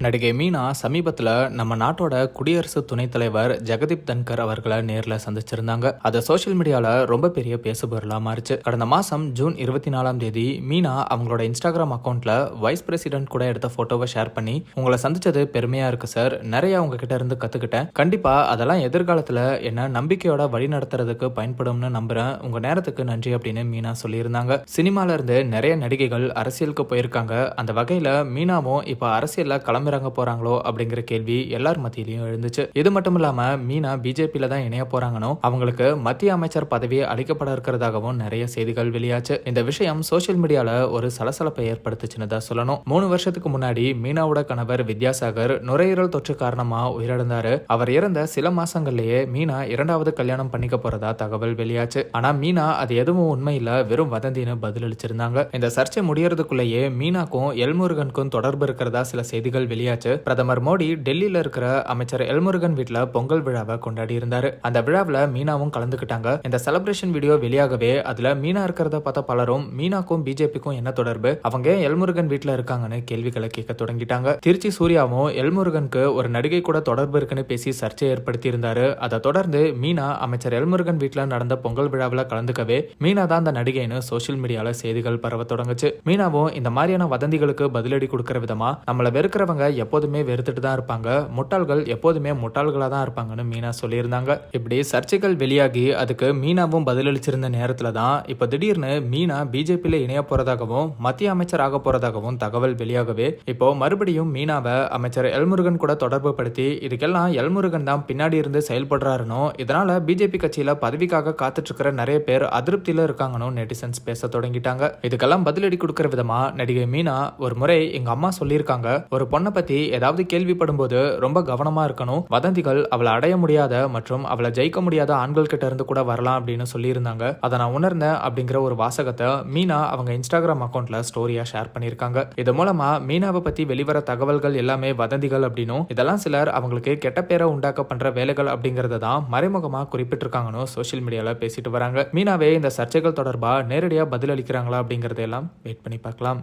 நடிகை மீனா சமீபத்தில் நம்ம நாட்டோட குடியரசு துணைத் தலைவர் ஜெகதீப் தன்கர் அவர்களை நேரில் சந்திச்சிருந்தாங்க. அது சோஷியல் மீடியாவில் ரொம்ப பெரிய பேசுபொருளாக மாறிச்சு. கடந்த மாதம் ஜூன் 24ஆம் தேதி மீனா அவங்களோட இன்ஸ்டாகிராம் அக்கௌண்ட்ல வைஸ் பிரசிடென்ட் கூட எடுத்த போட்டோவை ஷேர் பண்ணி, உங்களை சந்திச்சது பெருமையா இருக்கு சார், நிறைய உங்ககிட்ட இருந்து கத்துக்கிட்டேன், கண்டிப்பா அதெல்லாம் எதிர்காலத்தில் என்ன நம்பிக்கையோட வழி நடத்துறதுக்கு பயன்படும்னு நம்புறேன், உங்க நேரத்துக்கு நன்றி அப்படின்னு மீனா சொல்லியிருந்தாங்க. சினிமால இருந்து நிறைய நடிகைகள் அரசியலுக்கு போயிருக்காங்க. அந்த வகையில மீனாவும் இப்ப அரசியல்ல கிளம்புறாங்க போறாங்களோ அப்படிங்கிற கேள்வி எல்லார் மத்தியிலையும் எழுந்துச்சு. இது மட்டும் இல்லாம மீனா பிஜேபியில தான் இணைய போறாங்கன்னு அவங்களுக்கு மத்திய அமைச்சர் பதவி அளிக்கப்பட இருக்கிறதாகவும் நிறைய செய்திகள் வெளியாச்சு. இந்த விஷயம் சோசியல் மீடியால ஒரு சலசலப்பை ஏற்படுத்துச்சுன்னு தான் சொல்லணும். 3 வருஷத்துக்கு முன்னாடி மீனாவோட கணவர் வித்யாசாகர் நுரையீரல் தொற்று காரணமா உயிரிழந்தாரு. அவர் இறந்த சில மாசங்கள்லயே மீனா 2வது கல்யாணம் பண்ணிக்க போறதா தகவல் வெளியாச்சு. ஆனா மீனா அது எதுவும் உண்மையில வெறும் வதந்தின்னு பதிலளிச்சிருந்தாங்க. இந்த சர்ச்சை முடியறதுக்குள்ளேயே மீனாக்கும் எல்முருகனுக்கும் தொடர்பு இருக்கிறதா சில செய்திகள் வெளியாச்சு. பிரதமர் மோடி டெல்லியில இருக்கிற அமைச்சர் எல்முருகன் வீட்டுல பொங்கல் விழாவை கொண்டாடி இருந்தாரு. அந்த விழாவில் மீனாவும் கலந்துக்கிட்டாங்க. இந்த செலிப்ரேஷன் வீடியோ வெளியாகவே அதுல மீனா இருக்கிறத பார்த்த பலரும் மீனாக்கும் பிஜேபிக்கும் என்ன தொடர்பு, அவங்க எல்முருகன் வீட்டுல இருக்காங்கன்னு கேள்விகளை கேட்க தொடங்கிட்டாங்க. திருச்சி சூர்யாவும் எல்முருகனுக்கு ஒரு நடிகை கூட தொடர்பு இருக்குன்னு பேசி சர்ச்சை ஏற்படுத்தி இருந்தாரு. அதை தொடர்ந்து மீனா அமைச்சர் எல்முருகன் வீட்டுல நடந்த பொங்கல் விழாவில் கலந்துக்கவே மீனா தான் அந்த நடிகைன்னு சோசியல் மீடியால செய்திகள் பரவ தொடங்குச்சு. மீனாவும் இந்த மாதிரியான வதந்திகளுக்கு பதிலடி கொடுக்கிற விதமா, நம்மள வெறுக்கிறவங்க எப்போதுமே வெறுத்துட்டு தான் இருப்பாங்க, முட்டாள்கள் எப்போதுமே முட்டாள்களா தான் இருப்பாங்கன்னு மீனா சொல்லியிருந்தாங்க. இப்படி சர்ச்சைகள் வெளியாகி அதுக்கு மீனாவும் பதிலளிச்சிருந்த நேரத்துல தான் இப்ப திடீர்னு மீனா பிஜேபியில இணைய போறதாகவும் மத்திய அமைச்சர் ஆக போறதாகவும் தகவல் வெளியாகவே, இப்போ மறுபடியும் மீனாவை அமைச்சர் எல்முருகன் கூட தொடர்பு படுத்தி இதுக்கெல்லாம் எல்முருகன் தான் பின்னாடி இருந்து செயல்படுறாருனோ, இதனால பிஜேபி கட்சியில பதவிக்காக காத்துட்டு இருக்கிற நிறைய பேர் அதிருப்தியில இருக்காங்கன்னு நெட்டிசன்ஸ் பேச தொடங்கிட்டாங்க. இதுக்கெல்லாம் பதிலடி கொடுக்கிற விதமா நடிகை மீனா ஒரு முறை எங்க அம்மா சொல்லியிருக்காங்க, ஒரு பொண்ணை பத்தி ஏதாவது கேள்விப்படும் போது ரொம்ப கவனமா இருக்கணும், வதந்திகள் அவளை அடைய முடியாத மற்றும் அவளை ஜெயிக்க முடியாத ஆண்கள் கிட்ட இருந்து கூட வரலாம் அப்படின்னு சொல்லியிருந்தாங்க. அதை நான் உணர்ந்தேன் அப்படிங்கிற ஒரு வாசகத்தை மீனா அவங்க இன்ஸ்டாகிராம் அக்கௌண்ட்ல ஸ்டோரியா ஷேர் பண்ணியிருக்காங்க. இது மூலமா மீனாவை பத்தி வெளிவர தகவல்கள் எல்லாமே வதந்திகள் அப்படின்னும், இதெல்லாம் சிலர் அவங்களுக்கு கெட்ட பேரை உண்டாக்க பண்ற வேலைகள் அப்படிங்கறத தான் மறைமுகமா குறிப்பிட்டிருக்காங்கன்னு சோசியல் மீடியால பேசிட்டு வராங்க. மீனாவே இந்த சர்ச்சைகள் தொடர்பா நேரடியா பதில் அளிக்கிறாங்களா அப்படிங்கறதெல்லாம் வெயிட் பண்ணி பார்க்கலாம்.